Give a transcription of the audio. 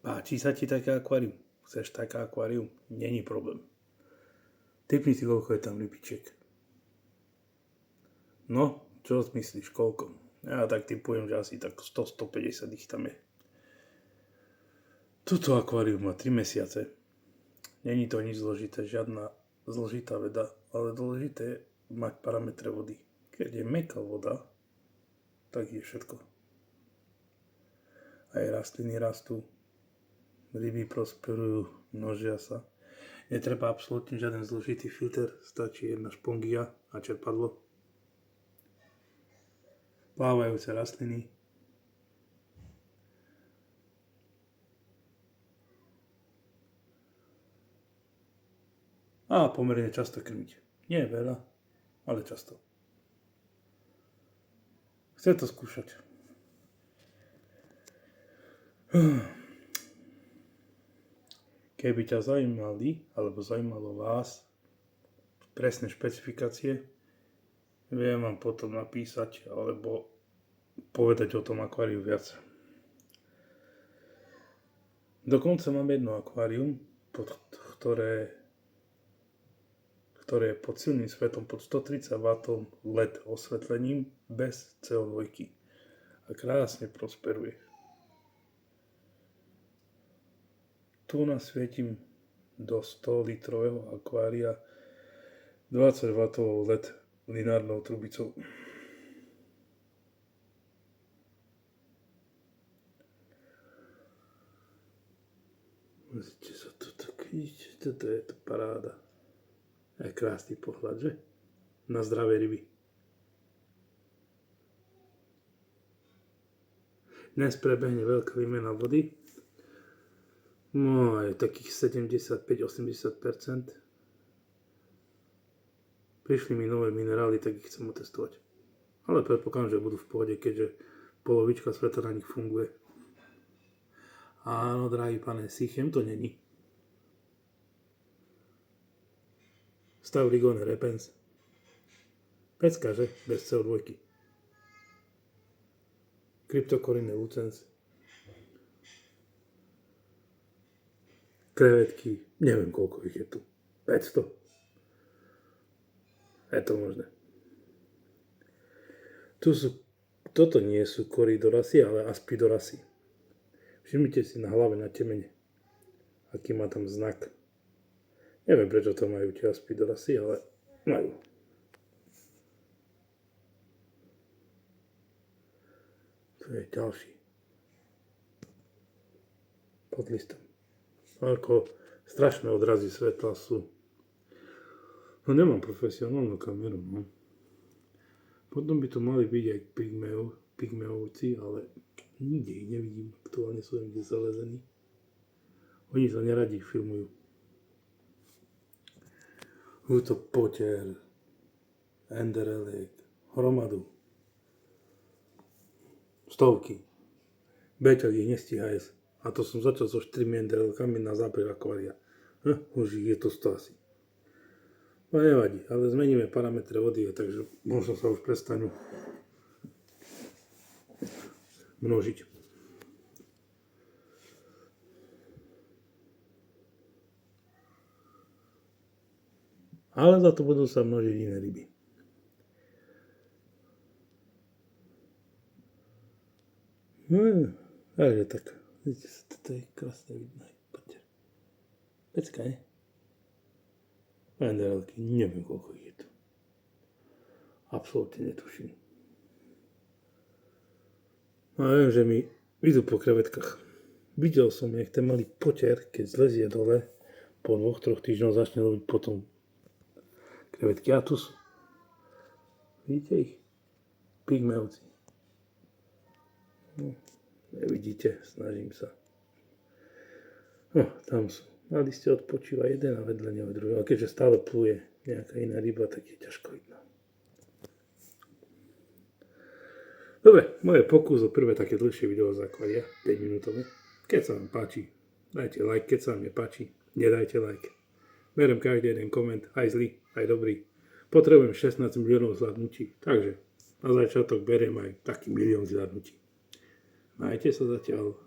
Páči sa ti také akvárium? Chceš také akvárium? Není problém. Typni si, koľko je tam rybičiek. No, čo myslíš, koľko? Ja tak typujem, že asi tak 100-150 ich tam je. Toto akvárium má 3 mesiace. Není to nič zložité, žiadna zložitá veda, ale dôležité je mať parametre vody. Keď je mäkká voda, tak je všetko. Aj rastliny rastú, ryby prosperujú, množia sa. Netreba absolútne žiaden zložitý filter, stačí jedna špongia a čerpadlo. Plávajúce rastliny. A pomerne často krmiť. Nie veľa, ale často. Chce to skúšať. Keby ťa zaujímali, alebo zaujímalo vás presné špecifikácie, viem vám potom napísať, alebo povedať o tom akváriu viac. Dokonca mám jedno akvárium, ktoré je pod silným svetlom, pod 130 W LED osvetlením, bez CO2 a krásne prosperuje. Tu nasvietím do 100 litrového akvária 20 W LED lineárnou trubicou. Pozrite sa tu tak, vidíte, toto je to paráda. Je krásny pohľad, že? Na zdravé ryby. Dnes prebehne veľká výmena vody. No aj takých 75-80%. Prišli mi nové minerály, tak ich chcem otestovať. Ale predpokladám, že budú v pohode, keďže polovička sveta na nich funguje. Áno, drahý pane, Sichem to není. Stav Rigone repens. Pecka, že? Bez CO2. Cryptocoryne lucens. Krevetky, neviem koľko ich je tu. 500. Je to možné. Toto nie sú koridorasy, ale aspidorasy. Všimnite si na hlave, na temene, aký má tam znak. Neviem, prečo to majú tie aspidorasy, ale majú. Tu je ďalší. Pod listom. Ako strašné odrazy svetla sú. No nemám profesionálnu kameru, no. Potom by to mali byť aj pygmeovci, ale nikde ich nevidím. Aktuálne sú niekde zalezení. Oni sa neradi filmujú. To potier, enderelek, hromadu. Stovky. Beťak ich nestíha jesť. A to som začal so 4 enderelkami na zápech akvária. Už je to 100 asi. No nevadí, ale zmeníme parametre vody, takže možno sa už prestanú množiť. Ale za to budú sa množiť iné ryby. Takže tak. Vidíte sa, toto je krásne vidno. Poďte. Pecka, nie? Enderelky, neviem koľko ich je tu. Absolútne netuším. No viem, že mi idú po krevetkách. Videl som, jak ten malý potier, keď zlezie dole, po 2-3 týždňoch začne loviť potom krevetky. A tu sú. Vidíte ich? Pygmeovci. No, nevidíte, snažím sa. No, tam sú. Na liste odpočíva jeden a vedľa neho druhý. A keďže stále pluje nejaká iná ryba, tak je ťažko vidno. Dobre, moje pokus o prvé také dlhšie video z akvária, 5 minútové. Keď sa vám páči, dajte like, keď sa vám nepáči, nedajte like. Beriem každý jeden koment, aj zlý, aj dobrý. Potrebujem 16 miliónov zhľadnutí, takže na začiatok beriem aj taký milión zhľadnutí. Majte sa zatiaľ.